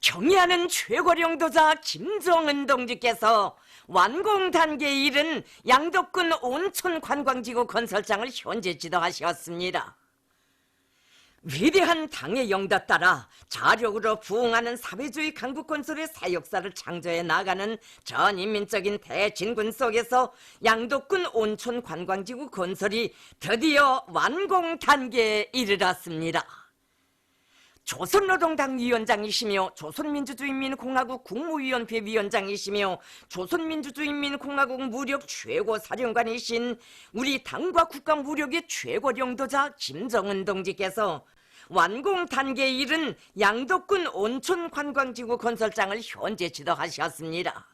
경의하는 최고령도자 김정은 동지께서 완공 단계에 이른 양덕군 온천 관광지구 건설장을 현재 지도하셨습니다. 위대한 당의 영도 따라 자력으로 부응하는 사회주의 강국 건설의 새 역사를 창조해 나가는 전인민적인 대진군 속에서 양덕군 온천 관광지구 건설이 드디어 완공 단계에 이르렀습니다. 조선노동당 위원장이시며 조선민주주의인민공화국 국무위원회 위원장이시며 조선민주주의인민공화국 무력 최고사령관이신 우리 당과 국가 무력의 최고령도자 김정은 동지께서 완공 단계에 이른 양덕군 온천관광지구 건설장을 현재 지도하셨습니다.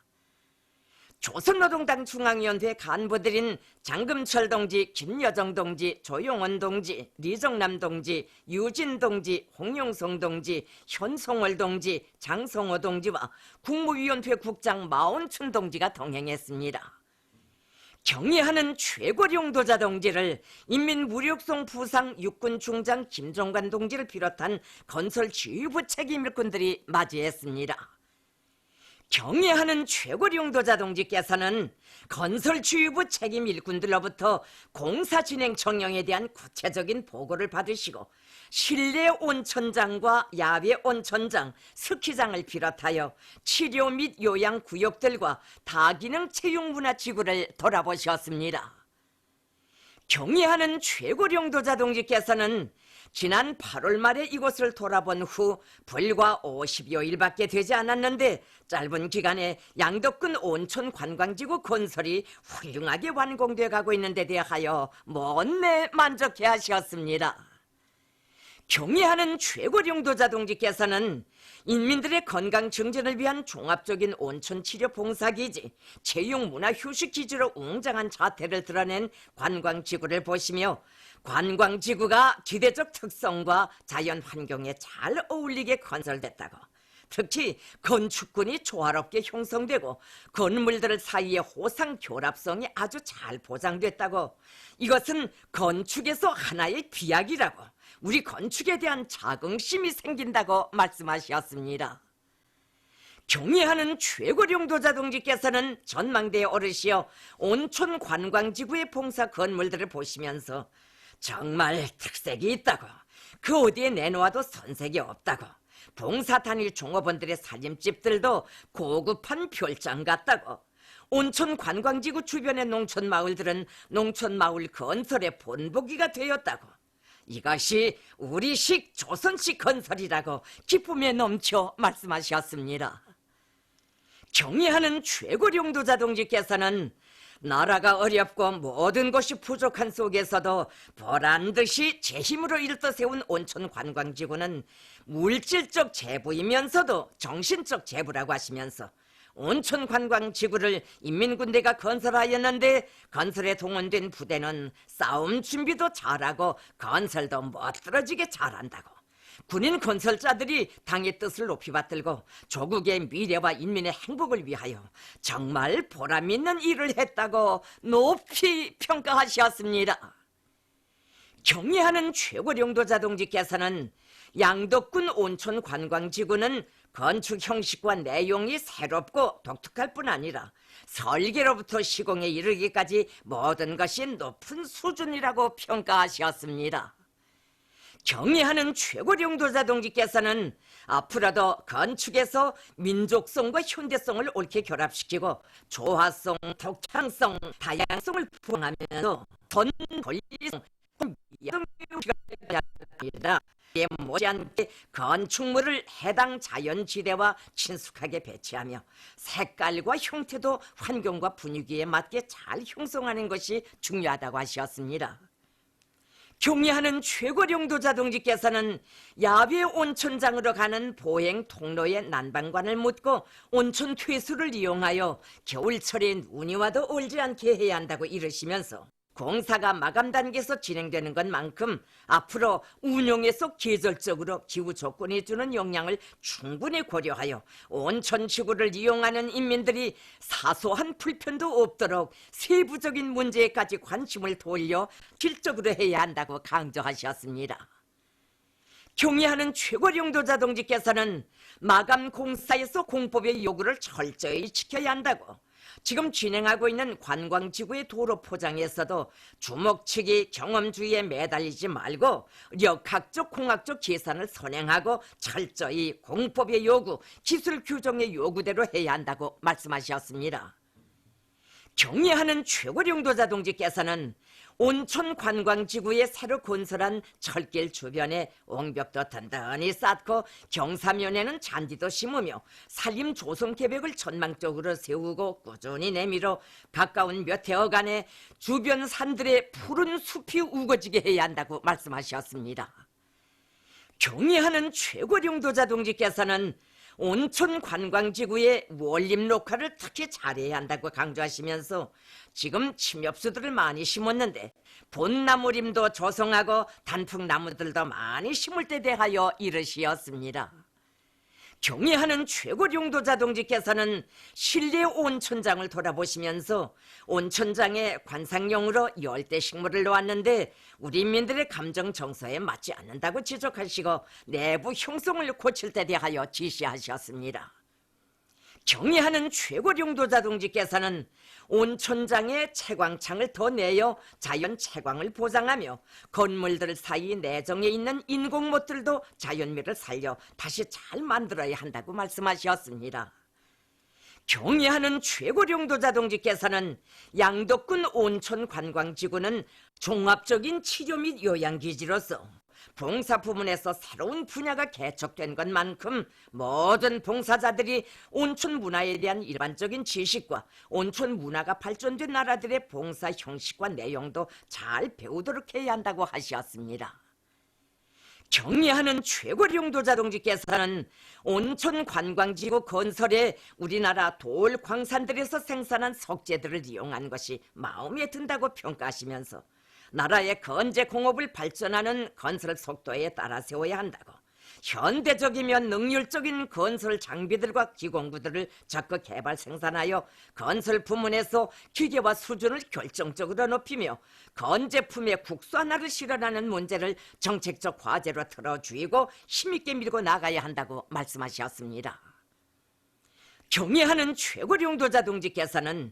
조선노동당 중앙위원회 간부들인 장금철 동지, 김여정 동지, 조용원 동지, 리정남 동지, 유진 동지, 홍용성 동지, 현성월 동지, 장성호 동지와 국무위원회 국장 마온춘 동지가 동행했습니다. 경의하는 최고령도자 동지를 인민무력송 부상 육군중장 김종관 동지를 비롯한 건설 지휘부 책임 일꾼들이 맞이했습니다. 경의하는 최고령도자 동지께서는 건설지휘부 책임 일꾼들로부터 공사 진행 정령에 대한 구체적인 보고를 받으시고 실내 온천장과 야외 온천장, 스키장을 비롯하여 치료 및 요양 구역들과 다기능 체육문화지구를 돌아보셨습니다. 경의하는 최고령도자 동지께서는 지난 8월 말에 이곳을 돌아본 후 불과 50여일밖에 되지 않았는데 짧은 기간에 양덕군 온천 관광지구 건설이 훌륭하게 완공돼 가고 있는 데 대하여 못내 만족해 하셨습니다. 경의하는 최고령도자 동지께서는 인민들의 건강 증진을 위한 종합적인 온천치료 봉사기지, 체육문화휴식기지로 웅장한 자태를 드러낸 관광지구를 보시며 관광지구가 기대적 특성과 자연환경에 잘 어울리게 건설됐다고, 특히 건축군이 조화롭게 형성되고 건물들 사이의 호상 교랍성이 아주 잘 보장됐다고, 이것은 건축에서 하나의 비약이라고, 우리 건축에 대한 자긍심이 생긴다고 말씀하셨습니다. 경의하는 최고령도자 동지께서는 전망대에 오르시어 온천 관광지구의 봉사 건물들을 보시면서 정말 특색이 있다고, 그 어디에 내놓아도 선색이 없다고, 봉사 단일 종업원들의 살림집들도 고급한 별장 같다고, 온천 관광지구 주변의 농촌 마을들은 농촌 마을 건설의 본보기가 되었다고, 이것이 우리식 조선식 건설이라고 기쁨에 넘쳐 말씀하셨습니다. 경의하는 최고령도자 동지께서는 나라가 어렵고 모든 것이 부족한 속에서도 보란듯이 제 힘으로 일떠 세운 온천 관광지구는 물질적 재부이면서도 정신적 재부라고 하시면서 온천 관광지구를 인민군대가 건설하였는데 건설에 동원된 부대는 싸움 준비도 잘하고 건설도 멋들어지게 잘한다고, 군인 건설자들이 당의 뜻을 높이 받들고 조국의 미래와 인민의 행복을 위하여 정말 보람 있는 일을 했다고 높이 평가하셨습니다. 경의하는 최고령도자 동지께서는 양덕군 온천 관광지구는 건축 형식과 내용이 새롭고 독특할 뿐 아니라 설계로부터 시공에 이르기까지 모든 것이 높은 수준이라고 평가하셨습니다. 경의하는 최고령도자 동지께서는 앞으로도 건축에서 민족성과 현대성을 옳게 결합시키고 조화성, 독창성, 다양성을 부응하면서 권리성, 미성이 못지않게 건축물을 해당 자연지대와 친숙하게 배치하며 색깔과 형태도 환경과 분위기에 맞게 잘 형성하는 것이 중요하다고 하셨습니다. 경의하는 최고령도자 동지께서는 야외 온천장으로 가는 보행 통로의 난방관을 묻고 온천 퇴수를 이용하여 겨울철에 눈이 와도 얼지 않게 해야 한다고 이르시면서 공사가 마감 단계에서 진행되는 것만큼 앞으로 운용에서 계절적으로 기후 조건이 주는 영향을 충분히 고려하여 온천 지구를 이용하는 인민들이 사소한 불편도 없도록 세부적인 문제에까지 관심을 돌려 질적으로 해야 한다고 강조하셨습니다. 경의하는 최고령도자 동지께서는 마감 공사에서 공법의 요구를 철저히 지켜야 한다고 지금 진행하고 있는 관광지구의 도로 포장에서도 주먹치기 경험주의에 매달리지 말고 역학적 공학적 계산을 선행하고 철저히 공법의 요구, 기술 규정의 요구대로 해야 한다고 말씀하셨습니다. 경의하는 최고령도자 동지께서는 온천 관광지구에 새로 건설한 철길 주변에 옹벽도 든든히 쌓고 경사면에는 잔디도 심으며 산림 조성 계획을 전망적으로 세우고 꾸준히 내밀어 가까운 몇 해어간에 주변 산들의 푸른 숲이 우거지게 해야 한다고 말씀하셨습니다. 경의하는 최고령도자 동지께서는 온천 관광지구의 원림 녹화를 특히 잘해야 한다고 강조하시면서 지금 침엽수들을 많이 심었는데 본나무림도 조성하고 단풍나무들도 많이 심을 때 대하여 이르시었습니다. 경의하는 최고령도자 동지께서는 실내 온천장을 돌아보시면서 온천장에 관상용으로 열대 식물을 놓았는데 우리 인민들의 감정 정서에 맞지 않는다고 지적하시고 내부 형성을 고칠 때 대하여 지시하셨습니다. 경의하는 최고령도자 동지께서는 온천장에 채광창을 더 내어 자연 채광을 보장하며 건물들 사이 내정에 있는 인공못들도 자연미를 살려 다시 잘 만들어야 한다고 말씀하셨습니다. 경의하는 최고령도자 동지께서는 양덕군 온천관광지구는 종합적인 치료 및 요양기지로서 봉사 부문에서 새로운 분야가 개척된 것만큼 모든 봉사자들이 온천 문화에 대한 일반적인 지식과 온천 문화가 발전된 나라들의 봉사 형식과 내용도 잘 배우도록 해야 한다고 하셨습니다. 경의하는 최고령도자 동지께서는 온천 관광지구 건설에 우리나라 돌 광산들에서 생산한 석재들을 이용한 것이 마음에 든다고 평가하시면서 나라의 건재 공업을 발전하는 건설 속도에 따라 세워야 한다고 현대적이며 능률적인 건설 장비들과 기공구들을 적극 개발 생산하여 건설 부문에서 기계화 수준을 결정적으로 높이며 건제품의 국산화를 실현하는 문제를 정책적 과제로 틀어주이고 힘있게 밀고 나가야 한다고 말씀하셨습니다. 경의하는 최고령도자 동지께서는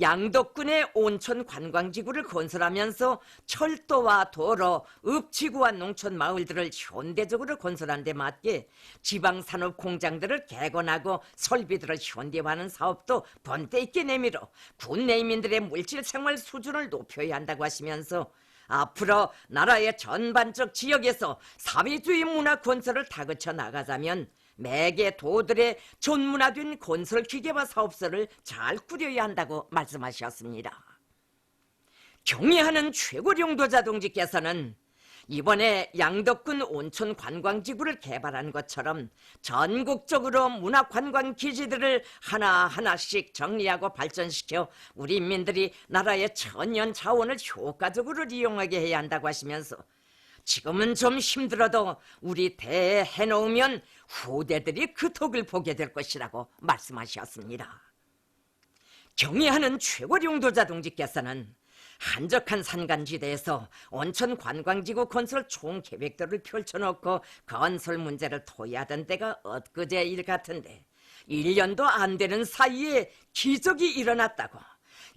양덕군의 온천 관광지구를 건설하면서 철도와 도로, 읍지구와 농촌 마을들을 현대적으로 건설한 데 맞게 지방산업 공장들을 개건하고 설비들을 현대화하는 사업도 번때 있게 내밀어 군 내민들의 물질 생활 수준을 높여야 한다고 하시면서 앞으로 나라의 전반적 지역에서 사회주의 문화 건설을 다그쳐 나가자면 매개 도들의 전문화된 건설 기계화 사업소를 잘 꾸려야 한다고 말씀하셨습니다. 경의하는 최고령도자 동지께서는 이번에 양덕군 온천 관광지구를 개발한 것처럼 전국적으로 문화관광기지들을 하나하나씩 정리하고 발전시켜 우리 인민들이 나라의 천연 자원을 효과적으로 이용하게 해야 한다고 하시면서 지금은 좀 힘들어도 우리 대에 해놓으면 후대들이 그 덕을 보게 될 것이라고 말씀하셨습니다. 경의하는 최고령도자 동지께서는 한적한 산간지대에서 온천 관광지구 건설 총계획들을 펼쳐놓고 건설 문제를 토의하던 때가 엊그제 일 같은데 1년도 안 되는 사이에 기적이 일어났다고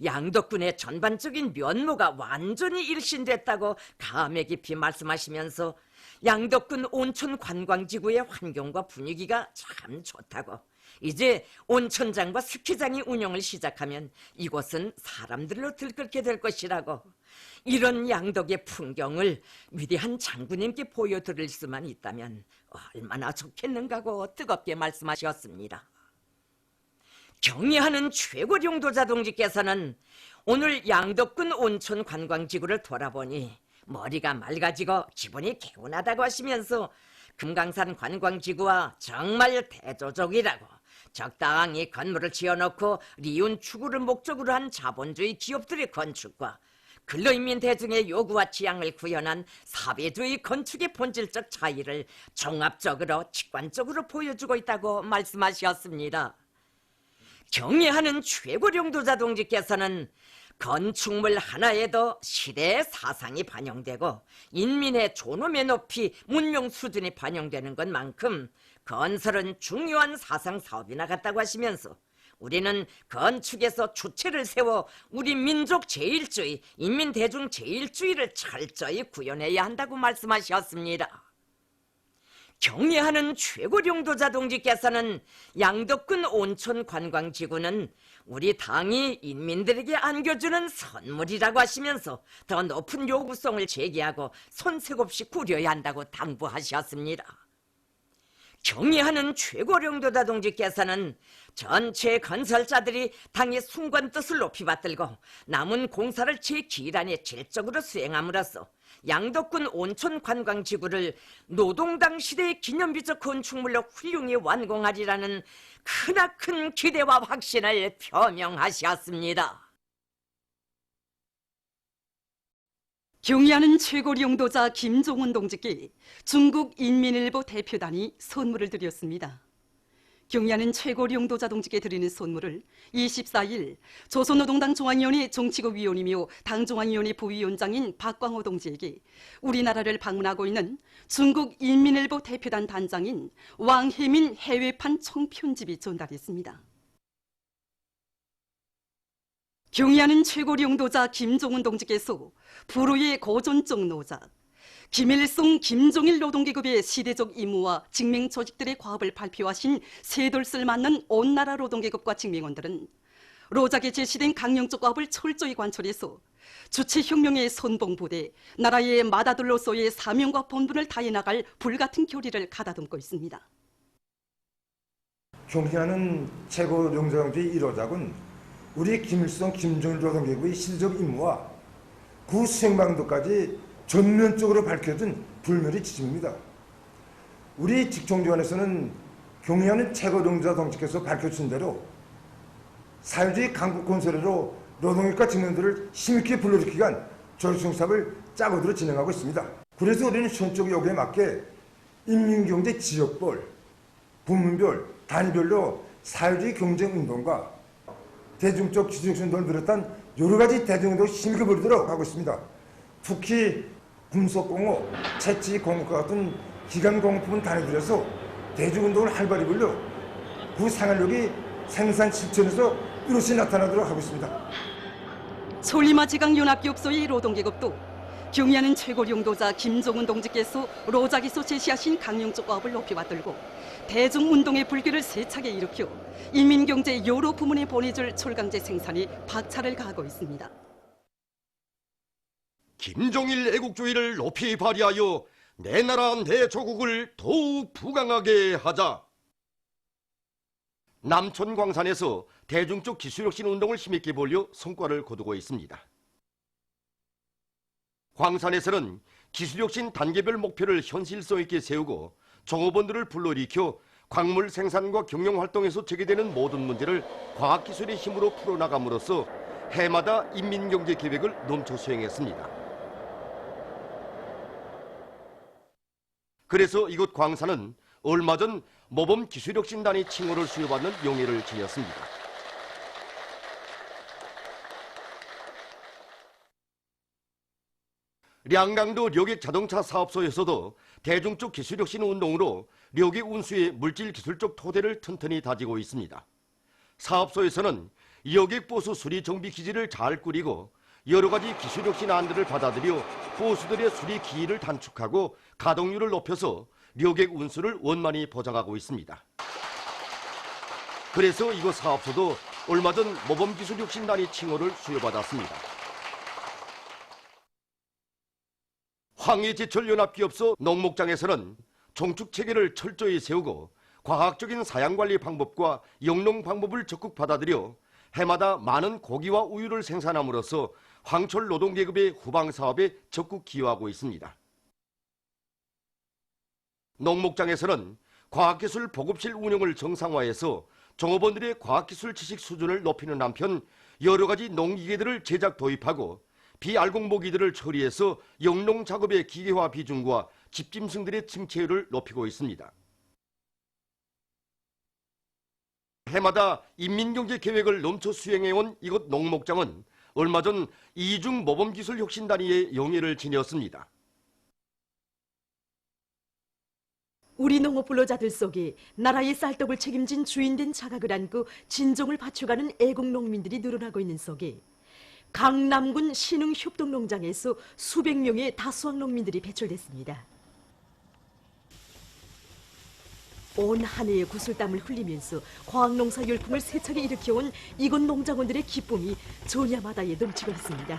양덕군의 전반적인 면모가 완전히 일신됐다고 감회 깊이 말씀하시면서 양덕군 온천 관광지구의 환경과 분위기가 참 좋다고 이제 온천장과 스키장이 운영을 시작하면 이곳은 사람들로 들끓게 될 것이라고 이런 양덕의 풍경을 위대한 장군님께 보여드릴 수만 있다면 얼마나 좋겠는가고 뜨겁게 말씀하셨습니다. 경의하는 최고령도자 동지께서는 오늘 양덕군 온천 관광지구를 돌아보니 머리가 맑아지고 기분이 개운하다고 하시면서 금강산 관광지구와 정말 대조적이라고 적당히 건물을 지어놓고 리운 추구를 목적으로 한 자본주의 기업들의 건축과 근로인민 대중의 요구와 취향을 구현한 사회주의 건축의 본질적 차이를 종합적으로 직관적으로 보여주고 있다고 말씀하셨습니다. 경의하는 최고령도자 동지께서는 건축물 하나에도 시대의 사상이 반영되고 인민의 존엄의 높이, 문명 수준이 반영되는 것만큼 건설은 중요한 사상 사업이나 같다고 하시면서 우리는 건축에서 주체를 세워 우리 민족 제일주의, 인민대중 제일주의를 철저히 구현해야 한다고 말씀하셨습니다. 경애하는 최고령도자 동지께서는 양덕군 온천관광지구는 우리 당이 인민들에게 안겨주는 선물이라고 하시면서 더 높은 요구성을 제기하고 손색 없이 꾸려야 한다고 당부하셨습니다. 경애하는 최고령도자 동지께서는 전체 건설자들이 당의 숭고한 뜻을 높이 받들고 남은 공사를 제기란에 질적으로 수행함으로써 양덕군 온천관광지구를 노동당 시대의 기념비적 건축물로 훌륭히 완공하리라는 크나큰 기대와 확신을 표명하셨습니다. 경의하는 최고령도자 김종훈 동지께 중국인민일보 대표단이 선물을 드렸습니다. 경의하는 최고령도자 동지께 드리는 선물을 24일 조선노동당 중앙위원회 정치국 위원이며 당중앙위원회 부위원장인 박광호 동지에게 우리나라를 방문하고 있는 중국인민일보 대표단 단장인 왕혜민 해외판 총편집이 전달했습니다. 경의하는 최고령도자 김종훈 동지께서 불후의 고전적 노작, 김일성, 김종일 노동계급의 시대적 임무와 직맹 조직들의 과업을 발표하신 셋돌을 맞는 온나라 노동계급과 직맹원들은 로작에 제시된 강령적 과업을 철저히 관철해서 주체혁명의 선봉부대, 나라의 맏아들로서의 사명과 본분을 다해 나갈 불같은 교리를 가다듬고 있습니다. 경의하는 최고령도자의 1호작은 우리 김일성, 김정일 노동계급의 시대적 임무와 그 수행방도까지 전면적으로 밝혀진 불멸의 지침입니다. 우리 직통기관에서는 경의하는 최고령도자 동지께서 밝혀주신 대로 사회주의 강국 건설으로 노동력과 직면들을 힘있게 불러일으키기 위한 조직사업을 짜고들어 진행하고 있습니다. 그래서 우리는 현적 요구에 맞게 인민경제 지역별, 부문별, 단위별로 사회주의 경쟁운동과 대중적 지적운동을 비롯한 여러 가지 대중운동을 힘있게 벌이도록 하고 있습니다. 특히 군속공업, 채취공업과 같은 기간공업부문 단위들에서 대중운동을 활발히 벌려 그 생활력이 생산 실천에서 뚜렷이 나타나도록 하고 있습니다. 솔리마지강연합기업소의 노동계급도 경의하는 최고령도자 김종훈 동지께서 로작에서 제시하신 강령적 과업을 높이 받들고 대중운동의 불길을 세차게 일으켜 인민경제 여러 부문에 보내줄 철강제 생산이 박차를 가하고 있습니다. 김종일 애국주의를 높이 발휘하여 내 나라 내 조국을 더욱 부강하게 하자. 남촌 광산에서 대중적 기술혁신 운동을 힘있게 벌여 성과를 거두고 있습니다. 광산에서는 기술혁신 단계별 목표를 현실성 있게 세우고 종업원들을 불러일으켜 광물 생산과 경영활동에서 제기되는 모든 문제를 과학기술의 힘으로 풀어나감으로써 해마다 인민경제계획을 넘쳐 수행했습니다. 그래서 이곳 광산은 얼마 전 모범기술혁신단의 칭호를 수여받는 영예를 지녔습니다. 량강도 력액자동차 사업소에서도 대중적 기술혁신 운동으로 력액 운수의 물질기술적 토대를 튼튼히 다지고 있습니다. 사업소에서는 력액보수 수리 정비 기지를 잘 꾸리고 여러 가지 기술혁신 안들을 받아들여 보수들의 수리 기일을 단축하고 가동률을 높여서 력액 운수를 원만히 보장하고 있습니다. 그래서 이곳 사업소도 얼마 전 모범기술혁신단의 칭호를 수여받았습니다. 황해제철연합기업소 농목장에서는 종축체계를 철저히 세우고 과학적인 사양관리 방법과 영농 방법을 적극 받아들여 해마다 많은 고기와 우유를 생산함으로써 황철 노동계급의 후방사업에 적극 기여하고 있습니다. 농목장에서는 과학기술 보급실 운영을 정상화해서 종업원들의 과학기술 지식 수준을 높이는 한편 여러 가지 농기계들을 제작 도입하고 비알곡모기들을 처리해서 영농 작업의 기계화 비중과 집짐승들의 침체율을 높이고 있습니다. 해마다 인민경제 계획을 넘쳐 수행해온 이곳 농목장은 얼마 전 이중 모범기술혁신단위의 영예를 지녔습니다. 우리 농업 근로자들 속에 나라의 쌀떡을 책임진 주인된 자각을 안고 진정을 바쳐가는 애국 농민들이 늘어나고 있는 속에 강남군 신흥협동농장에서 수백 명의 다수학 농민들이 배출됐습니다. 온 한 해의 구슬땀을 흘리면서 과학농사 열풍을 세차게 일으켜온 이곳 농장원들의 기쁨이 전야마다에 넘치고 있습니다.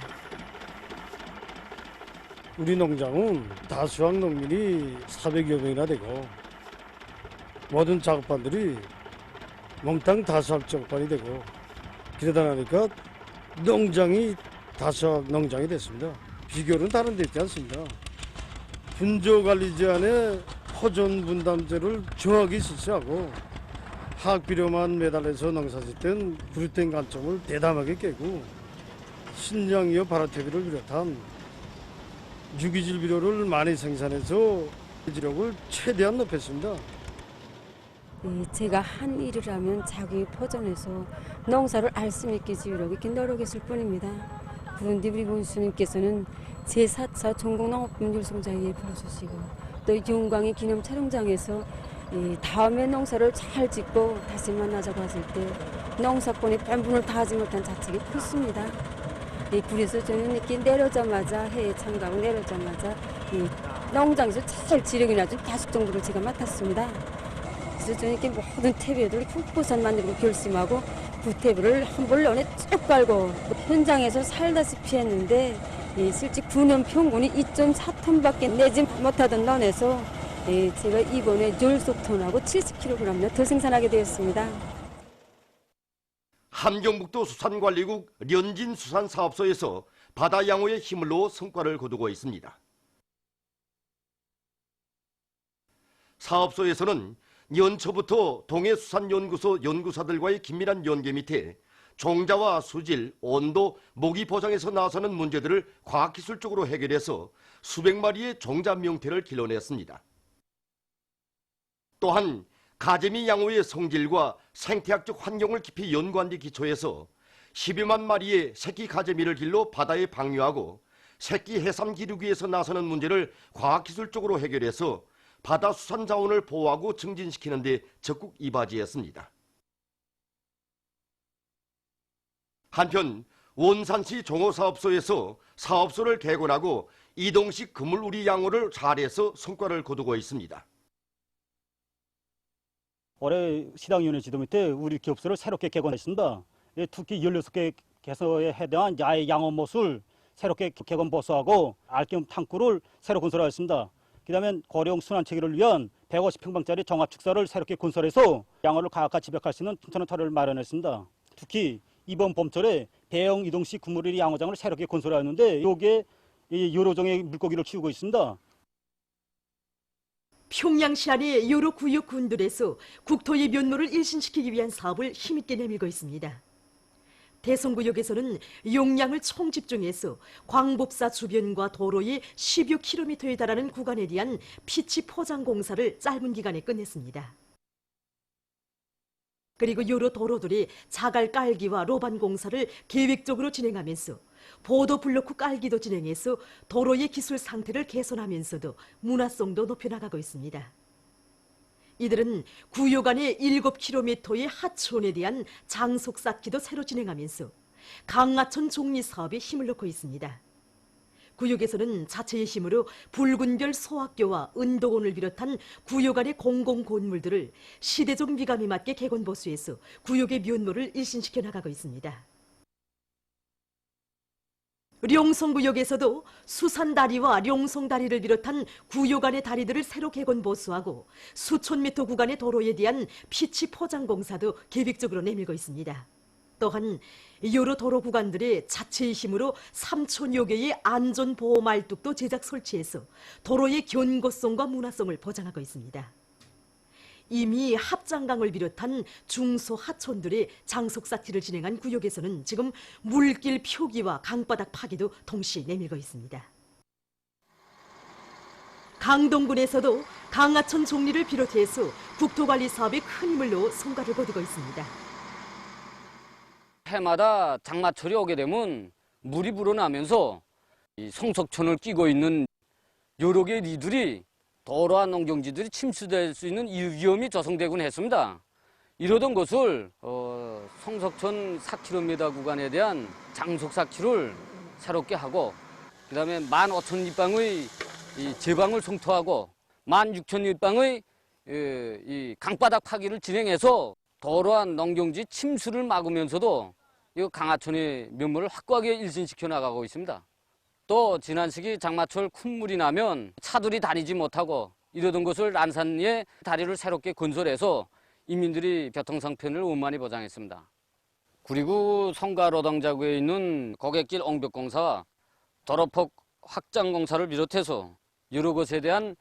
우리 농장은 다수학 농민이 400여 명이나 되고 모든 작업반들이 몽땅 다수학 작업반이 되고 그러다 나니까 농장이 다수학 농장이 됐습니다. 비결은 다른 데 있지 않습니다. 분조관리제안에 호전 분담제를 정확히 실시하고 화학비료만 매달려서 농사짓 땐 그루텐 간점을 대담하게 깨고 신장이어 바라테비를 비롯한 유기질 비료를 많이 생산해서 지력을 최대한 높였습니다. 제가 한 일을 하면 자기 포전해서 농사를 알수 있게 지으려고 이렇게 노력했을 뿐입니다. 그런데 우리 군수님께서는 제4차 전국농업분율성장에 불러주시고 또 용광의 기념 촬영장에서 다음에 농사를 잘 짓고 다시 만나자고 하실 때 농사꾼이 뺀분을 다 하지 못한 자책이 컸습니다. 그래서 저는 이렇게 내려자마자 해외 참가하고 내려자마자 농장에서 잘 지력이 낮은 다섯 정도를 제가 맡았습니다. 그래서 저는 이렇게 모든 퇴비를 훅보산 만들고 결심하고 그 퇴비를 한 번에 쭉 깔고 현장에서 살다시피 했는데 실제 9년 평균이 2.4톤밖에 내지 못하던 논에서 제가 이번에 16톤하고 70kg나 더 생산하게 되었습니다. 함경북도 수산관리국 련진수산사업소에서 바다 양호의 힘을 놓아 성과를 거두고 있습니다. 사업소에서는 연초부터 동해수산연구소 연구사들과의 긴밀한 연계 밑에 종자와 수질, 온도, 모기 보장에서 나서는 문제들을 과학기술적으로 해결해서 수백 마리의 종자 명태를 길러냈습니다. 또한 가재미 양호의 성질과 생태학적 환경을 깊이 연구한 데 기초해서 12만 마리의 새끼 가재미를 길러 바다에 방류하고 새끼 해삼 기르기에서 나서는 문제를 과학기술적으로 해결해서 바다 수산 자원을 보호하고 증진시키는 데 적극 이바지했습니다. 한편 원산시 종호사업소에서 사업소를 개건하고 이동식 그물우리 양호를 잘해서 성과를 거두고 있습니다. 올해 시당위원회 지도 밑에 우리 기업소를 새롭게 개건했습니다. 특히 16개 개소에 해당한 야외 양호못을 새롭게 개건 보수하고 알겸 탕구를 새로 건설하였습니다. 그다음에 고령 순환체계를 위한 150평방짜리 종합축사를 새롭게 건설해서 양호를 과학과 집약할 수 있는 튼튼한 터를 마련했습니다. 특히 이번 봄철에 배영 이동식 그물우리 양호장을 새롭게 건설하였는데 여기에 여러 종의 물고기를 키우고 있습니다. 평양시 안의 여러 구역 군들에서 국토의 면모를 일신시키기 위한 사업을 힘있게 내밀고 있습니다. 대성구역에서는 용량을 총집중해서 광복사 주변과 도로의 10여 킬로미터에 달하는 구간에 대한 피치 포장 공사를 짧은 기간에 끝냈습니다. 그리고 여러 도로들이 자갈 깔기와 로반 공사를 계획적으로 진행하면서 보도 블로크 깔기도 진행해서 도로의 기술 상태를 개선하면서도 문화성도 높여나가고 있습니다. 이들은 구역 안의 7km의 하천에 대한 장속 쌓기도 새로 진행하면서 강하천 정리 사업에 힘을 넣고 있습니다. 구역에서는 자체의 힘으로 붉은별 소학교와 은도원을 비롯한 구역 안의 공공건물들을 시대적 미감에 맞게 개건보수해서 구역의 면모를 일신시켜 나가고 있습니다. 룡성구역에서도 수산다리와 룡성다리를 비롯한 구역 안의 다리들을 새로 개건보수하고 수천 미터 구간의 도로에 대한 피치 포장 공사도 계획적으로 내밀고 있습니다. 또한 여러 도로 구간들의 자체의 힘으로 3천여 개의 안전보호 말뚝도 제작 설치해서 도로의 견고성과 문화성을 보장하고 있습니다. 이미 합장강을 비롯한 중소 하천들의 장속 쌓기를 진행한 구역에서는 지금 물길 표기와 강바닥 파기도 동시에 내밀고 있습니다. 강동군에서도 강하천 정리를 비롯해서 국토관리 사업에 큰 힘을 넣어 성과를 거두고 있습니다. 해마다 장마철이 오게 되면 물이 불어나면서 이 성석천을 끼고 있는 여러 개의 리들이 도로와 농경지들이 침수될 수 있는 위험이 조성되곤 했습니다. 이러던 것을 성석천 4km 구간에 대한 장속 4km를 새롭게 하고 그다음에 15,000리방의 제방을 송토하고 16,000리방의 이 강바닥 파기를 진행해서 도로와 농경지 침수를 막으면서도 이 강하천의 면모를 확고하게 일신시켜 나가고 있습니다. 또 지난 시기 장마철 큰 물이 나면 차들이 다니지 못하고 이러던 것을 난산리에 다리를 새롭게 건설해서 인민들이 교통상편을 원만히 보장했습니다. 그리고 성가로당자구에 있는 고갯길 옹벽공사와 도로폭 확장공사를 비롯해서 여러 것에 대한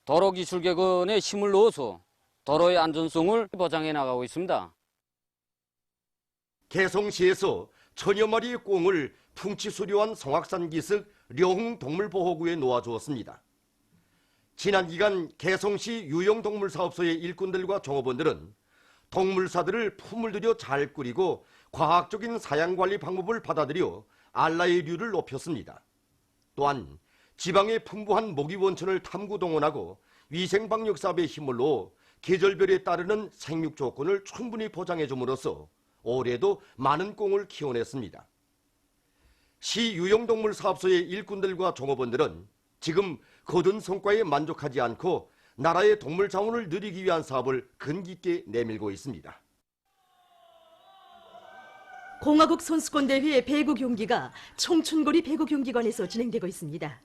도로기술 개선에 힘을 넣어서 도로의 안전성을 보장해 나가고 있습니다. 개성시에서 천여 마리의 꽁을 풍치 수료한 성악산 기슭 려흥동물보호구에 놓아주었습니다. 지난 기간 개성시 유형동물사업소의 일꾼들과 종업원들은 동물사들을 품을 들여 잘 꾸리고 과학적인 사양관리 방법을 받아들여 알라의 류를 높였습니다. 또한 지방의 풍부한 모기원천을 탐구동원하고 위생방역사업에 힘을 넣어 계절별에 따르는 생육 조건을 충분히 보장해 줌으로써 올해도 많은 꽁을 키워냈습니다. 시 유형동물사업소의 일꾼들과 종업원들은 지금 거둔 성과에 만족하지 않고 나라의 동물 자원을 누리기 위한 사업을 근기있게 내밀고 있습니다. 공화국 선수권대회 배구 경기가 청춘거리 배구경기관에서 진행되고 있습니다.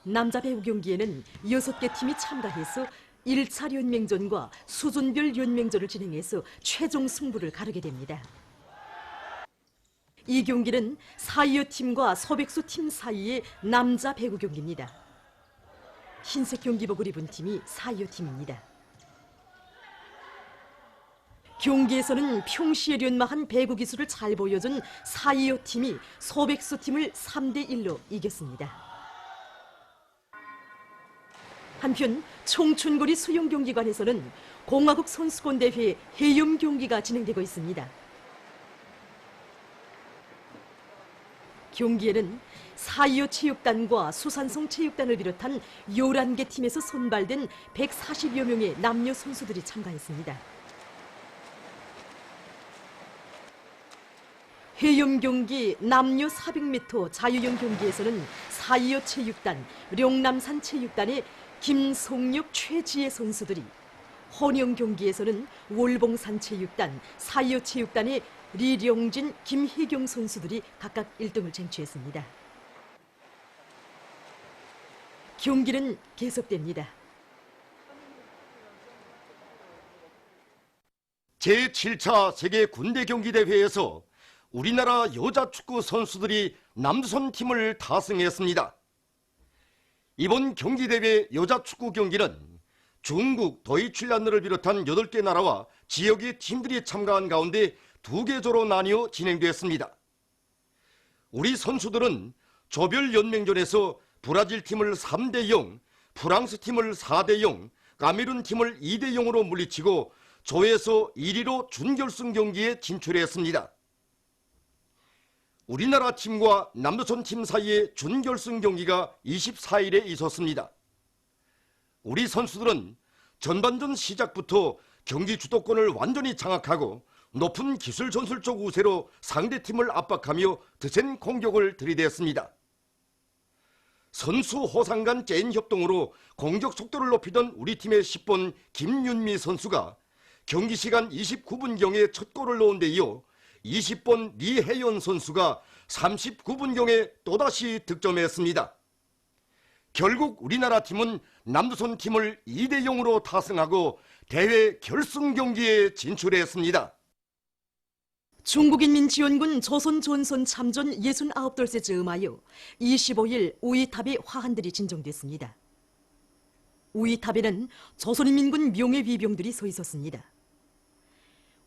남자 배구 경기에는 6개 팀이 참가해서 1차 연맹전과 수준별 연맹전을 진행해서 최종 승부를 가르게 됩니다. 이 경기는 사이어 팀과 소백수 팀 사이의 남자 배구 경기입니다. 흰색 경기복을 입은 팀이 사이어 팀입니다. 경기에서는 평시에 연마한 배구 기술을 잘 보여준 사이어 팀이 소백수 팀을 3대1로 이겼습니다. 한편 청춘거리 수영경기관에서는 공화국 선수권대회 해염 경기가 진행되고 있습니다. 경기에는 사이어 체육단과 수산성 체육단을 비롯한 11개 팀에서 선발된 140여 명의 남녀 선수들이 참가했습니다. 해염 경기 남녀 400m 자유형 경기에서는 사이어 체육단, 룡남산 체육단의 김송력, 최지혜 선수들이, 혼영 경기에서는 월봉산 체육단, 사이어 체육단의 리령진, 김희경 선수들이 각각 1등을 쟁취했습니다. 경기는 계속됩니다. 제7차 세계 군대 경기 대회에서 우리나라 여자 축구 선수들이 남선 팀을 타승했습니다. 이번 경기대회 여자 축구 경기는 중국, 도이칠란드를 비롯한 8개 나라와 지역의 팀들이 참가한 가운데 2개조로 나뉘어 진행됐습니다. 우리 선수들은 조별 연맹전에서 브라질 팀을 3대0, 프랑스 팀을 4대0, 카메룬 팀을 2대0으로 물리치고 조에서 1위로 준결승 경기에 진출했습니다. 우리나라 팀과 남조선 팀 사이의 준결승 경기가 24일에 있었습니다. 우리 선수들은 전반전 시작부터 경기 주도권을 완전히 장악하고 높은 기술 전술적 우세로 상대팀을 압박하며 드센 공격을 들이댔습니다. 선수 호상 간 젠 협동으로 공격 속도를 높이던 우리 팀의 10번 김윤미 선수가 경기 시간 29분경에 첫 골을 넣은 데 이어 20번 리혜연 선수가 39분경에 또다시 득점했습니다. 결국 우리나라 팀은 남조선 팀을 2대0으로 타승하고 대회 결승 경기에 진출했습니다. 중국인민지원군 조선전선 참전 69돌째 즈음하여 25일 우이탑에 화환들이 진정됐습니다. 우이탑에는 조선인민군 명예위병들이 서 있었습니다.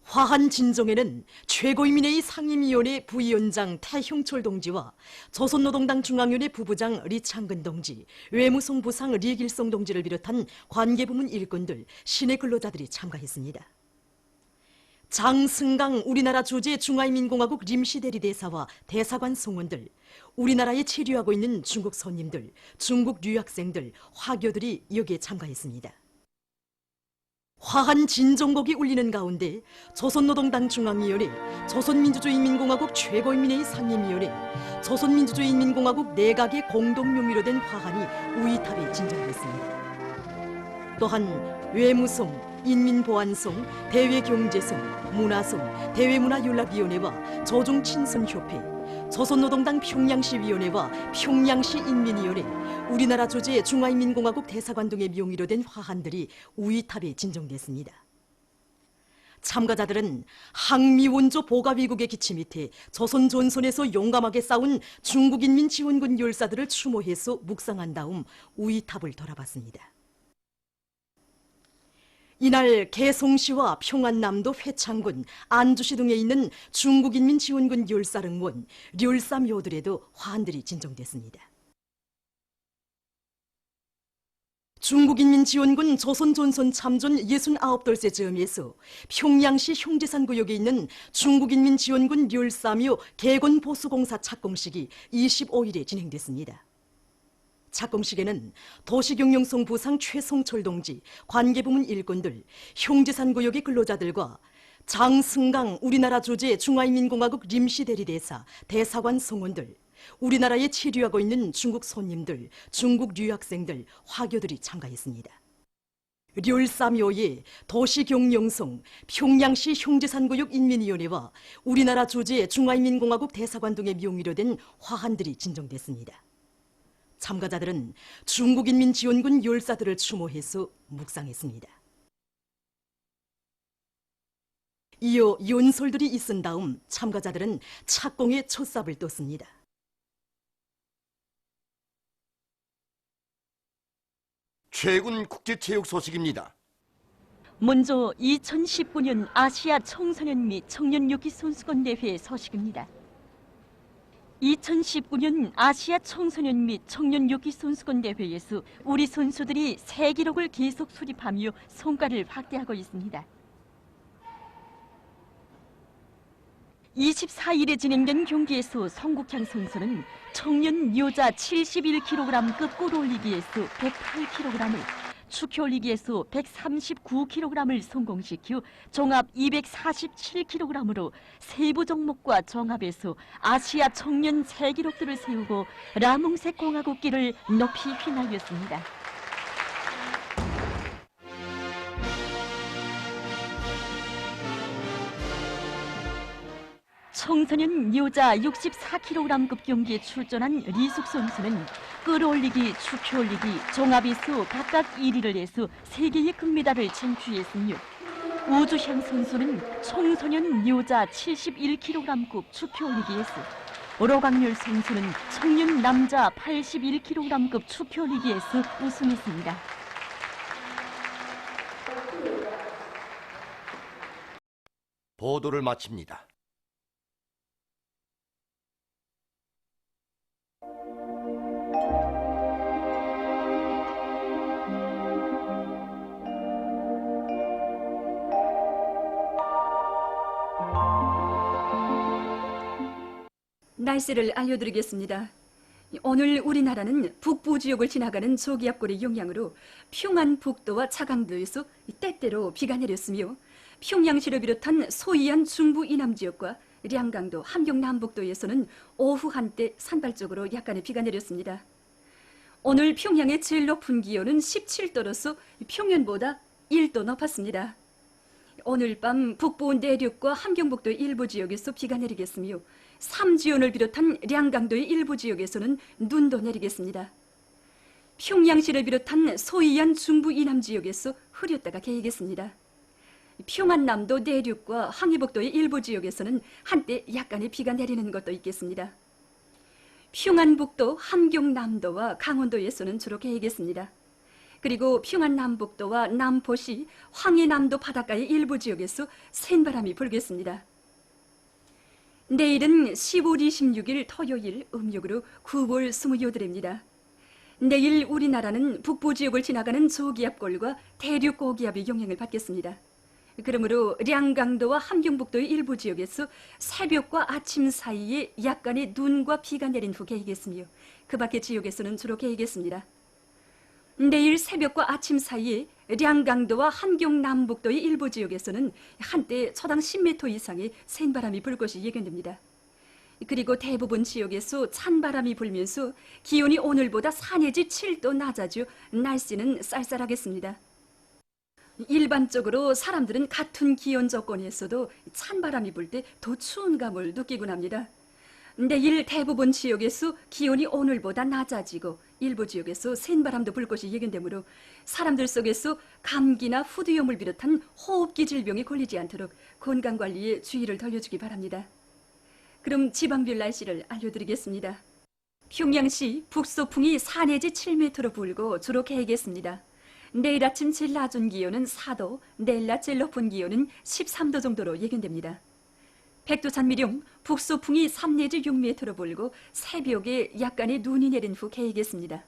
화한 진정에는 최고인민회의 상임위원회 부위원장 태형철 동지와 조선노동당 중앙위원회 부부장 리창근 동지, 외무성 부상 리길성 동지를 비롯한 관계부문 일꾼들, 시내 근로자들이 참가했습니다. 장승강 우리나라 조제 중화인민공화국 림시대리 대사와 대사관 송원들, 우리나라에 체류하고 있는 중국 손님들, 중국 유학생들, 화교들이 여기에 참가했습니다. 화한 진종곡이 울리는 가운데 조선노동당 중앙위원회, 조선민주주의인민공화국 최고인민회의 상임위원회, 조선민주주의인민공화국 내각의 공동명의로 된 화한이 우이탑에 진정됐습니다. 또한 외무송, 인민보안송, 대외경제송, 문화송, 대외문화연락위원회와 조중친선협회, 조선노동당 평양시위원회와 평양시 인민위원회, 우리나라 조제 중화인민공화국 대사관 등의 명의로 된 화한들이 우이탑에 진정됐습니다. 참가자들은 항미원조 보가위국의 기치 밑에 조선 전선에서 용감하게 싸운 중국인민지원군 열사들을 추모해서 묵상한 다음 우이탑을 돌아봤습니다. 이날 개송시와 평안남도 회창군, 안주시 등에 있는 중국인민지원군 열사릉원, 렬사묘들에도 화환들이 진정됐습니다. 중국인민지원군 조선전선 참전 69돌째 즈음에서 평양시 형제산구역에 있는 중국인민지원군 렬사묘 개건보수공사 착공식이 25일에 진행됐습니다. 착공식에는 도시경영성 부상 최송철 동지, 관계부문 일꾼들, 형제산구역의 근로자들과 장승강 우리나라 조제 중화인민공화국 림시대리대사, 대사관 송원들, 우리나라에 체류하고 있는 중국 손님들, 중국 유학생들, 화교들이 참가했습니다. 렬사묘에 도시경영성, 평양시 형제산구역 인민위원회와 우리나라 조제 중화인민공화국 대사관 등의 명의로 된 화환들이 진정됐습니다. 참가자들은 중국인민지원군 열사들을 추모해서 묵상했습니다. 이어 연설들이 있은 다음 참가자들은 착공에 첫삽을 떴습니다. 최근 국제체육 소식입니다. 먼저 2019년 아시아 청소년 및 청년 요기 선수권 대회 소식입니다. 2019년 아시아 청소년 및 청년 요기 선수권 대회에서 우리 선수들이 새 기록을 계속 수립하며 성과를 확대하고 있습니다. 24일에 진행된 경기에서 성국향 선수는 청년 여자 71kg급 끌어올리기에서 108kg을, 축혀올리기에서 139kg을 성공시켜 종합 247kg으로 세부 종목과 종합에서 아시아 청년 새 기록들을 세우고 라몽색 공화국기를 높이 휘날렸습니다. 청소년 여자 64kg급 경기에 출전한 리숙 선수는 끌어올리기, 축혀올리기, 종합에서 각각 1위를 해서 3개의 금메달을 쟁취했으며 우주향 선수는 청소년 여자 71kg급 축혀올리기에서, 오로강렬 선수는 청년 남자 81kg급 축혀올리기에서 우승했습니다. 보도를 마칩니다. 날씨를 알려드리겠습니다. 오늘 우리나라는 북부 지역을 지나가는 저기압골의 영향으로 평안북도와 차강도에서 때때로 비가 내렸으며, 평양시를 비롯한 소이안 중부 이남 지역과 량강도, 함경 남북도에서는 오후 한때 산발적으로 약간의 비가 내렸습니다. 오늘 평양의 제일 높은 기온은 17도로서 평년보다 1도 높았습니다. 오늘 밤 북부 내륙과 함경북도의 일부 지역에서 비가 내리겠으며, 삼지연을 비롯한 량강도의 일부 지역에서는 눈도 내리겠습니다. 평양시를 비롯한 소이안 중부 이남 지역에서 흐렸다가 개이겠습니다. 평안남도 내륙과 항해북도의 일부 지역에서는 한때 약간의 비가 내리는 것도 있겠습니다. 평안북도, 함경남도와 강원도에서는 주로 개이겠습니다. 그리고 평안남북도와 남포시, 황해남도 바닷가의 일부 지역에서 센바람이 불겠습니다. 내일은 10월 26일 토요일, 음력으로 9월 28일입니다. 내일 우리나라는 북부 지역을 지나가는 저기압골과 대륙 고기압의 영향을 받겠습니다. 그러므로 량강도와 함경북도의 일부 지역에서 새벽과 아침 사이에 약간의 눈과 비가 내린 후 개이겠으며 그 밖의 지역에서는 주로 개이겠습니다. 내일 새벽과 아침 사이에 량강도와 함경남북도의 일부 지역에서는 한때 초당 10m 이상의 센바람이 불 것이 예견됩니다. 그리고 대부분 지역에서 찬바람이 불면서 기온이 오늘보다 4 내지 7도 낮아져 날씨는 쌀쌀하겠습니다. 일반적으로 사람들은 같은 기온 조건에서도 찬바람이 불 때 더 추운 감을 느끼곤 합니다. 내일 대부분 지역에서 기온이 오늘보다 낮아지고 일부 지역에서 센바람도 불 것이 예견되므로 사람들 속에서 감기나 후두염을 비롯한 호흡기 질병에 걸리지 않도록 건강관리에 주의를 돌려주기 바랍니다. 그럼 지방별 날씨를 알려드리겠습니다. 평양시 북소풍이 4 내지 7m로 불고 주로 개겠습니다. 내일 아침 제일 낮은 기온은 4도, 내일 낮 제일 높은 기온은 13도 정도로 예견됩니다. 백두 산미령 북소풍이 3 내지 6m로 불고 새벽에 약간의 눈이 내린 후 개겠습니다.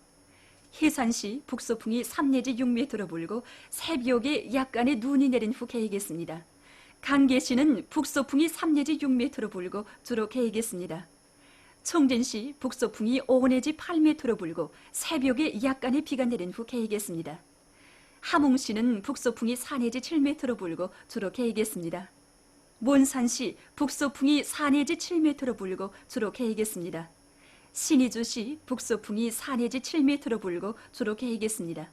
해산시 북소풍이 3 내지 6m로 불고 새벽에 약간의 눈이 내린 후 개겠습니다. 간계시는 북소풍이 3 내지 6m로 불고 주로 개겠습니다. 청진시 북소풍이 5 내지 8m로 불고 새벽에 약간의 비가 내린 후 개겠습니다. 함흥시는 북소풍이 4 내지 7m로 불고 주로 개겠습니다. 몬산시 북소풍이 4 내지 7m로 불고 주로 개겠습니다. 신의주시 북소풍이 4 내지 7m로 불고 주로 개겠습니다.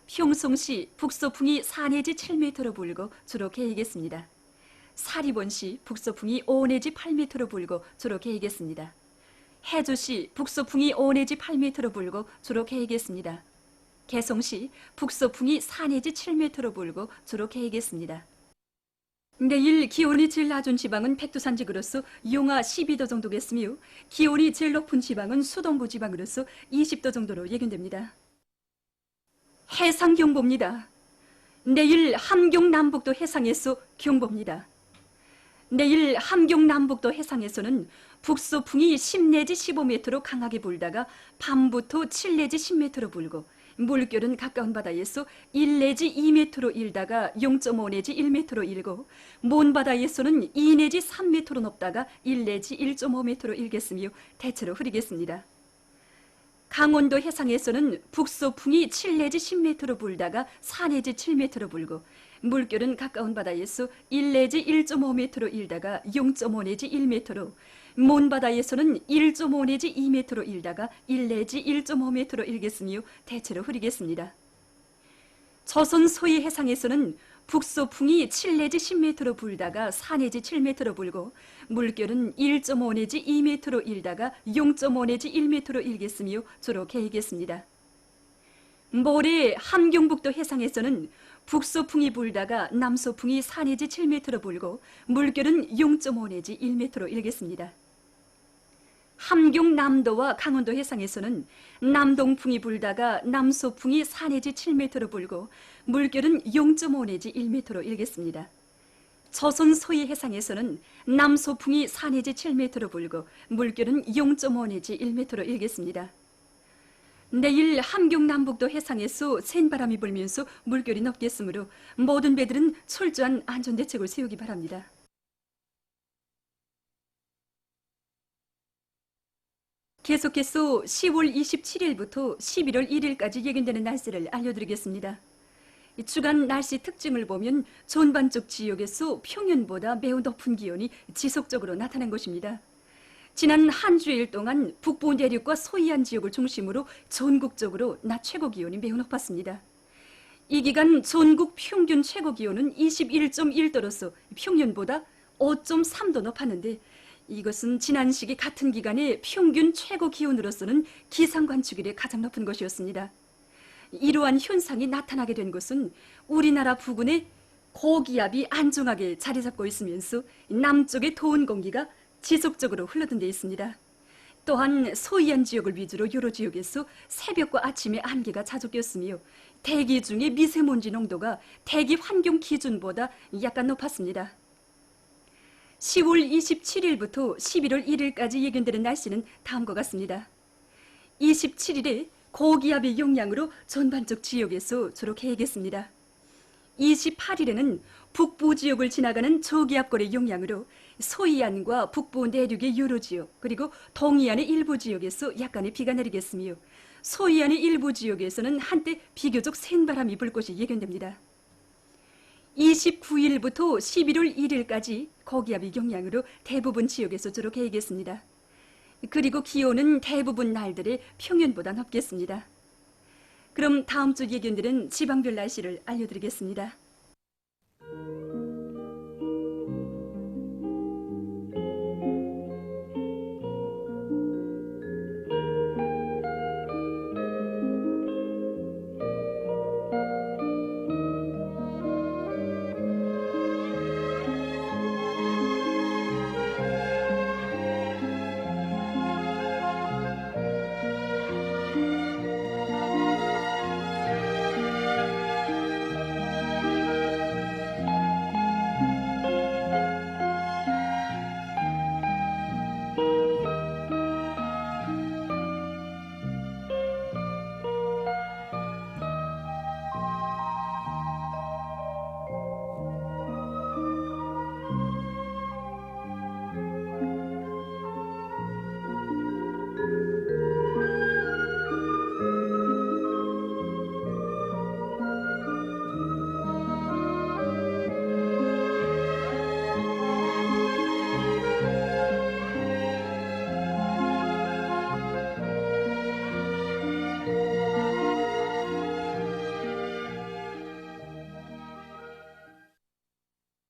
평송시 북소풍이 4 내지 7m로 불고 주로 개겠습니다. 사리본시 북소풍이 5 내지 8m로 불고 주로 개겠습니다. 해주시 북소풍이 5 내지 8m로 불고 주로 개겠습니다. 개성시 북소풍이 4 내지 7m로 불고 주로 개겠습니다. 내일 기온이 제일 낮은 지방은 백두산지구로서 용화 12도 정도겠으며 기온이 제일 높은 지방은 수동부 지방으로서 20도 정도로 예견됩니다. 해상경보입니다. 내일 함경남북도 해상에서 경보입니다. 내일 함경남북도 해상에서는 북소풍이 10 내지 15m로 강하게 불다가 밤부터 7 내지 10m로 불고 물결은 가까운 바다에서 1 내지 2m로 일다가 0.5 내지 1m로 일고 먼 바다에서는 2 내지 3m로 높다가 1 내지 1.5m로 일겠으며 대체로 흐리겠습니다. 강원도 해상에서는 북소풍이 7 내지 10m로 불다가 4 내지 7m로 불고 물결은 가까운 바다에서 1 내지 1.5m로 일다가 0.5 내지 1m로 먼 바다에서는 1.5 내지 2m로 일다가 1 내지 1.5m로 일겠으며 대체로 흐리겠습니다. 조선 소위 해상에서는 북소풍이 7 내지 10m로 불다가 4 내지 7m로 불고 물결은 1.5 내지 2m로 일다가 0.5 내지 1m로 일겠으며 주로 개이겠습니다. 모레 함경북도 해상에서는 북소풍이 불다가 남소풍이 4 내지 7m로 불고 물결은 0.5 내지 1m로 일겠습니다. 함경남도와 강원도 해상에서는 남동풍이 불다가 남소풍이 4 내지 7m로 불고 물결은 0.5 내지 1m로 일겠습니다. 조선 소위 해상에서는 남소풍이 4 내지 7m로 불고 물결은 0.5 내지 1m로 일겠습니다. 내일 함경남북도 해상에서 센바람이 불면서 물결이 높겠으므로 모든 배들은 철저한 안전대책을 세우기 바랍니다. 계속해서 10월 27일부터 11월 1일까지 예견되는 날씨를 알려드리겠습니다. 주간 날씨 특징을 보면 전반적 지역에서 평년보다 매우 높은 기온이 지속적으로 나타난 것입니다. 지난 한 주일 동안 북부 내륙과 서해안 지역을 중심으로 전국적으로 낮 최고 기온이 매우 높았습니다. 이 기간 전국 평균 최고 기온은 21.1도로서 평년보다 5.3도 높았는데 이것은 지난 시기 같은 기간의 평균 최고 기온으로서는 기상관측일에 가장 높은 것이었습니다. 이러한 현상이 나타나게 된 것은 우리나라 부근에 고기압이 안정하게 자리 잡고 있으면서 남쪽의 더운 공기가 지속적으로 흘러든 데 있습니다. 또한 서해안 지역을 위주로 여러 지역에서 새벽과 아침에 안개가 자주 꼈으며 대기 중에 미세먼지 농도가 대기 환경 기준보다 약간 높았습니다. 10월 27일부터 11월 1일까지 예견되는 날씨는 다음과 같습니다. 27일에 고기압의 영향으로 전반적 지역에서 주로 개겠습니다. 28일에는 북부 지역을 지나가는 저기압골의 영향으로 소이안과 북부 내륙의 여러 지역, 그리고 동이안의 일부 지역에서 약간의 비가 내리겠으며 소이안의 일부 지역에서는 한때 비교적 센 바람이 불 것이 예견됩니다. 29일부터 11월 1일까지 고기압의 영향으로 대부분 지역에서 주로 개겠습니다. 그리고 기온은 대부분 날들의 평년보다 높겠습니다. 그럼 다음 주 예견들은 지방별 날씨를 알려드리겠습니다.